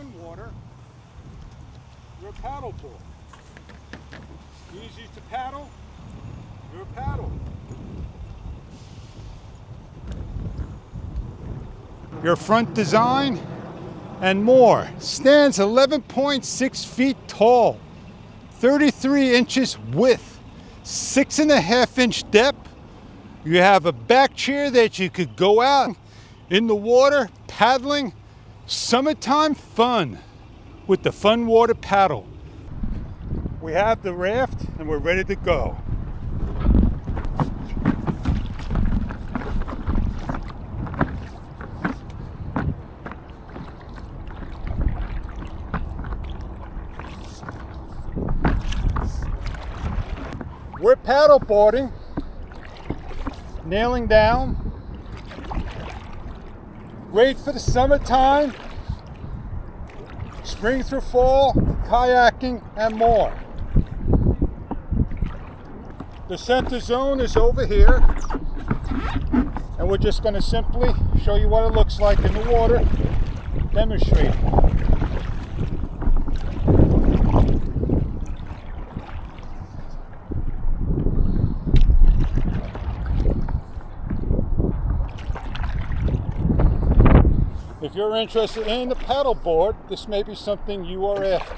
FunWater, your paddleboard. Easy to paddle, your paddle. Your front design and more. Stands 11.6 feet tall, 33 inches width, 6.5 inch depth. You have a back chair that you could go out in the water, paddling, summertime fun with the FunWater paddle. We have the raft and we're ready to go. We're paddleboarding, nailing down, great for the summertime, spring through fall, kayaking, and more. The center zone is over here, and we're just going to simply show you what it looks like in the water, demonstrate. If you're interested in the paddleboard, this may be something you are after.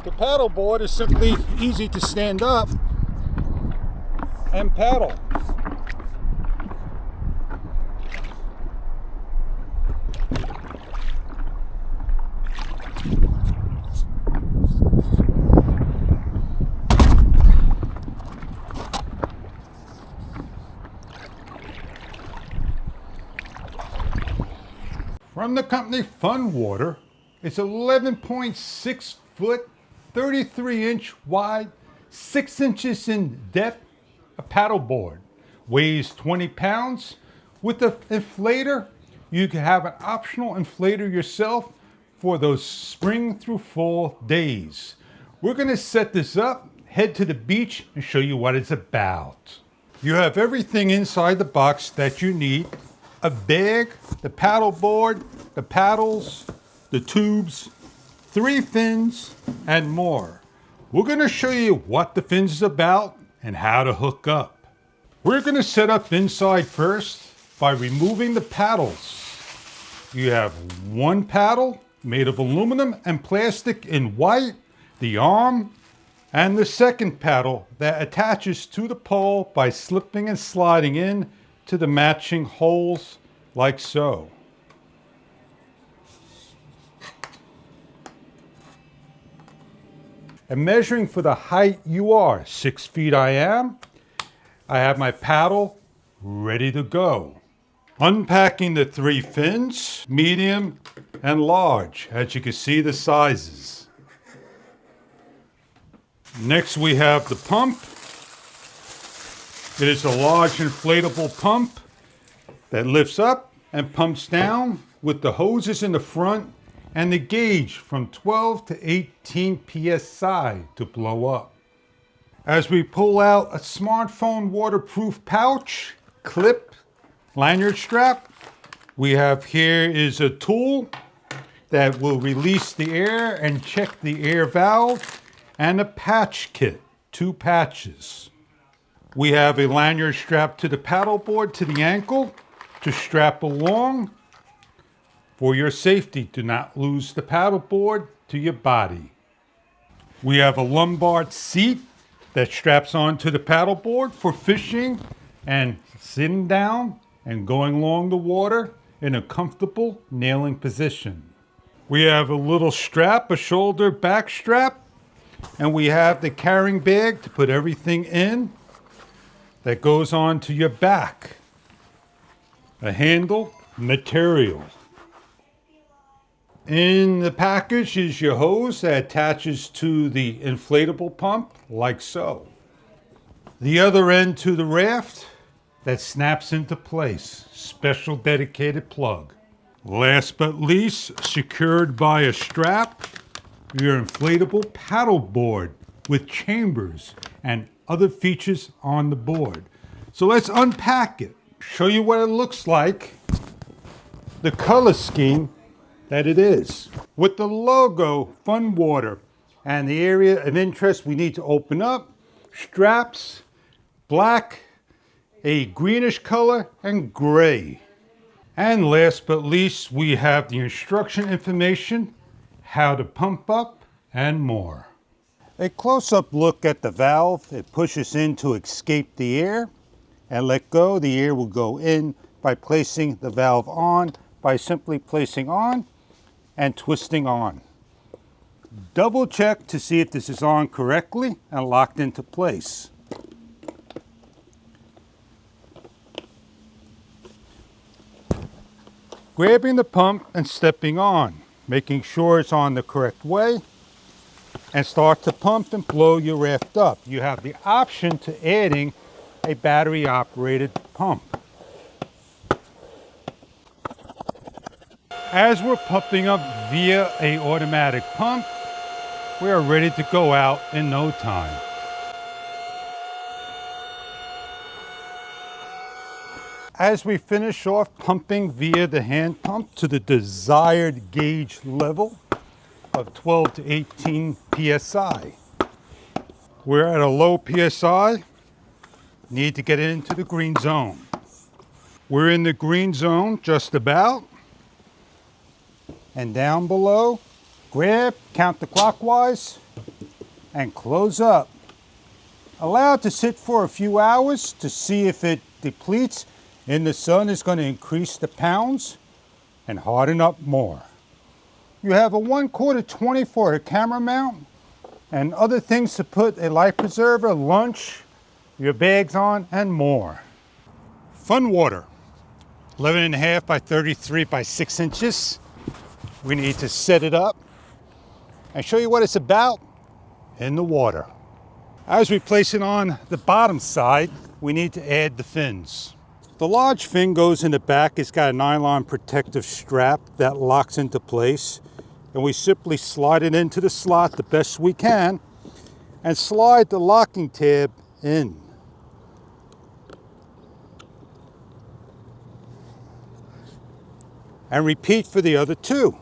The paddleboard is simply easy to stand up and paddle. From the company FunWater, it's 11.6 foot, 33 inch wide, 6 inches in depth, a paddleboard. Weighs 20 pounds. With the inflator, you can have an optional inflator yourself for those spring through fall days. We're going to set this up, head to the beach, and show you what it's about. You have everything inside the box that you need. A bag, the paddleboard, the paddles, the tubes, 3 fins, and more. We're going to show you what the fins is about and how to hook up. We're going to set up inside first by removing the paddles. You have one paddle made of aluminum and plastic in white, the arm, and the second paddle that attaches to the pole by slipping and sliding in to the matching holes like so. And measuring for the height you are, 6 feet I am. I have my paddle ready to go. Unpacking the 3 fins, medium and large, as you can see the sizes. Next we have the pump. It is a large inflatable pump that lifts up and pumps down with the hoses in the front and the gauge from 12 to 18 psi to blow up. As we pull out a smartphone waterproof pouch, clip, lanyard strap, we have here is a tool that will release the air and check the air valve, and a patch kit, 2 patches. We have a lanyard strap to the paddleboard to the ankle to strap along. For your safety, do not lose the paddleboard to your body. We have a lumbar seat that straps onto the paddleboard for fishing and sitting down and going along the water in a comfortable nailing position. We have a little strap, a shoulder back strap, and we have the carrying bag to put everything in that goes on to your back. A handle, material. In the package is your hose that attaches to the inflatable pump, like so. The other end to the raft that snaps into place, special dedicated plug. Last but least, secured by a strap, your inflatable paddleboard with chambers and other features on the board. So let's unpack it, show you what it looks like, the color scheme, that it is. With the logo FunWater and the area of interest we need to open up, straps, black, a greenish color, and gray. And last but least, we have the instruction information, how to pump up, and more. A close-up look at the valve. It pushes in to escape the air and let go. The air will go in by placing the valve on, by simply placing on and twisting on. Double check to see if this is on correctly and locked into place. Grabbing the pump and stepping on, making sure it's on the correct way, and start to pump and blow your raft up. You have the option to adding a battery operated pump. As we're pumping up via an automatic pump, we are ready to go out in no time. As we finish off pumping via the hand pump to the desired gauge level of 12 to 18 psi. We're at a low psi, need to get into the green zone. We're in the green zone just about. And down below, grab, counterclockwise, and close up. Allow it to sit for a few hours to see if it depletes. In the sun is going to increase the pounds and harden up more. You have a 1/4 20 for a camera mount and other things to put a life preserver, lunch, your bags on, and more. FunWater, 11.5 by 33 by 6 inches. We need to set it up and show you what it's about in the water. As we place it on the bottom side, we need to add the fins. The large fin goes in the back. It's got a nylon protective strap that locks into place. And we simply slide it into the slot the best we can and slide the locking tab in. And repeat for the other two.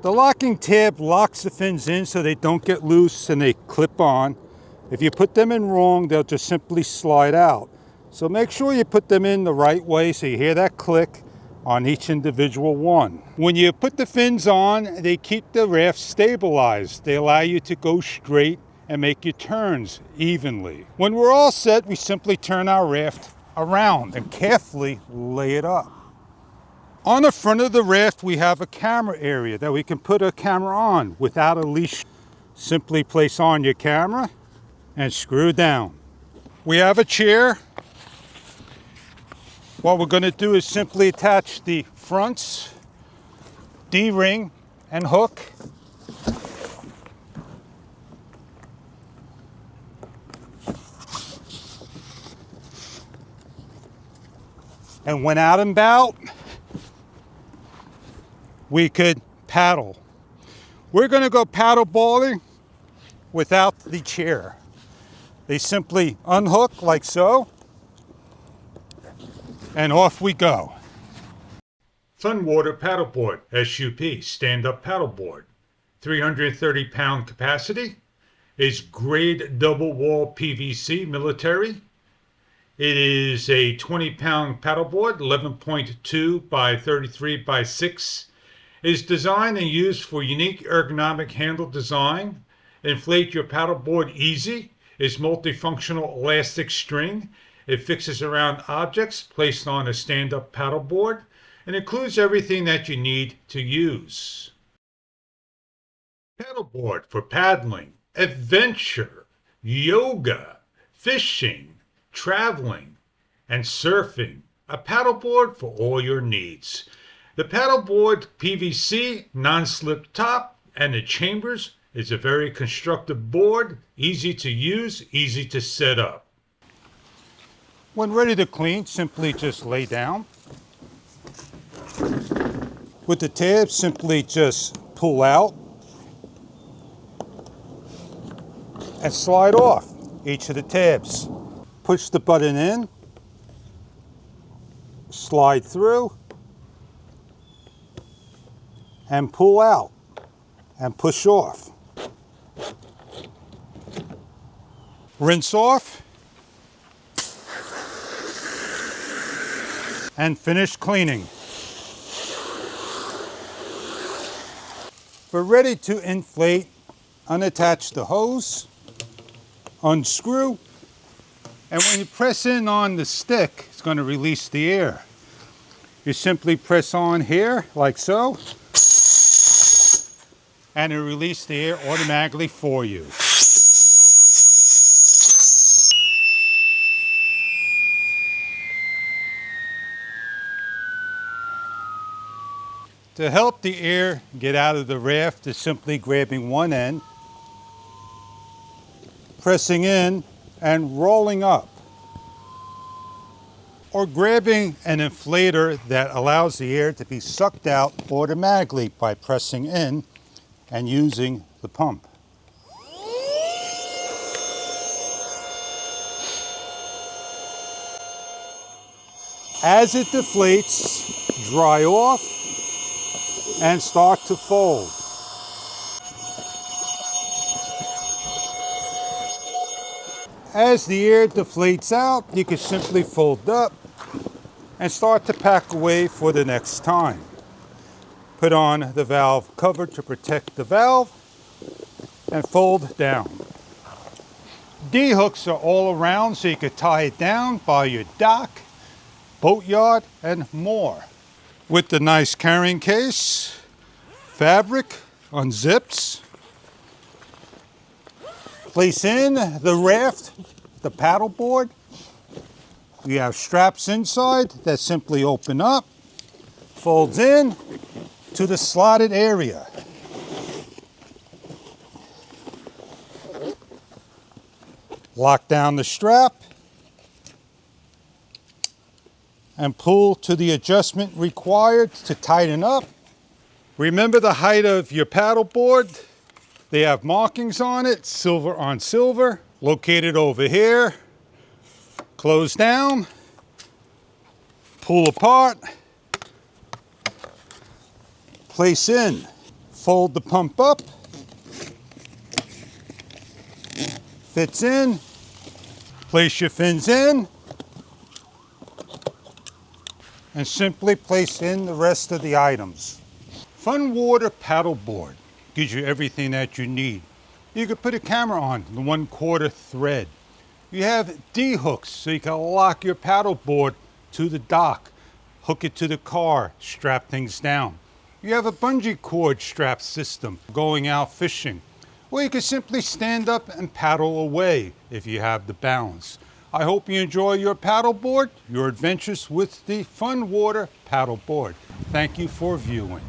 The locking tab locks the fins in so they don't get loose and they clip on. If you put them in wrong, they'll just simply slide out. So make sure you put them in the right way so you hear that click on each individual one. When you put the fins on, they keep the raft stabilized. They allow you to go straight and make your turns evenly. When we're all set, we simply turn our raft around and carefully lay it up. On the front of the raft, we have a camera area that we can put a camera on without a leash. Simply place on your camera and screw down. We have a chair. What we're going to do is simply attach the fronts, D-ring, and hook. And when out and about, we could paddle. We're going to go paddleboarding without the chair. They simply unhook like so, and off we go. FunWater Paddleboard, SUP, stand-up paddleboard. 330-pound capacity. Is grade double wall PVC military. It is a 20-pound paddleboard, 11.2 by 33 by 6. Is designed and used for unique ergonomic handle design. Inflate your paddleboard easy. Is multifunctional elastic string. It fixes around objects placed on a stand-up paddleboard and includes everything that you need to use. Paddleboard for paddling, adventure, yoga, fishing, traveling, and surfing. A paddleboard for all your needs. The paddleboard PVC non-slip top and the chambers is a very constructive board, easy to use, easy to set up. When ready to clean, simply just lay down. With the tab, simply just pull out and slide off. each of the tabs. Push the button in, slide through, and pull out, and push off. Rinse off, and finish cleaning. We're ready to inflate. Unattach the hose, unscrew, and when you press in on the stick, it's going to release the air. You simply press on here, like so, and it releases the air automatically for you. To help the air get out of the raft is simply grabbing one end, pressing in, and rolling up. Or grabbing an inflator that allows the air to be sucked out automatically by pressing in and using the pump. As it deflates, dry off and start to fold. As the air deflates out, you can simply fold up and start to pack away for the next time. Put on the valve cover to protect the valve and fold down. D-hooks are all around so you can tie it down by your dock, boatyard, and more. With the nice carrying case, fabric unzips. Place in the raft, the paddleboard. You have straps inside that simply open up, folds in to the slotted area. Lock down the strap and pull to the adjustment required to tighten up. Remember the height of your paddleboard. They have markings on it, silver on silver, located over here. Close down, pull apart, place in, fold the pump up, fits in, place your fins in, and simply place in the rest of the items. FunWater Paddleboard gives you everything that you need. You can put a camera on the 1/4 thread. You have D-hooks so you can lock your paddleboard to the dock, hook it to the car, strap things down. You have a bungee cord strap system going out fishing. Or you can simply stand up and paddle away if you have the balance. I hope you enjoy your paddleboard, your adventures with the FunWater Paddleboard. Thank you for viewing.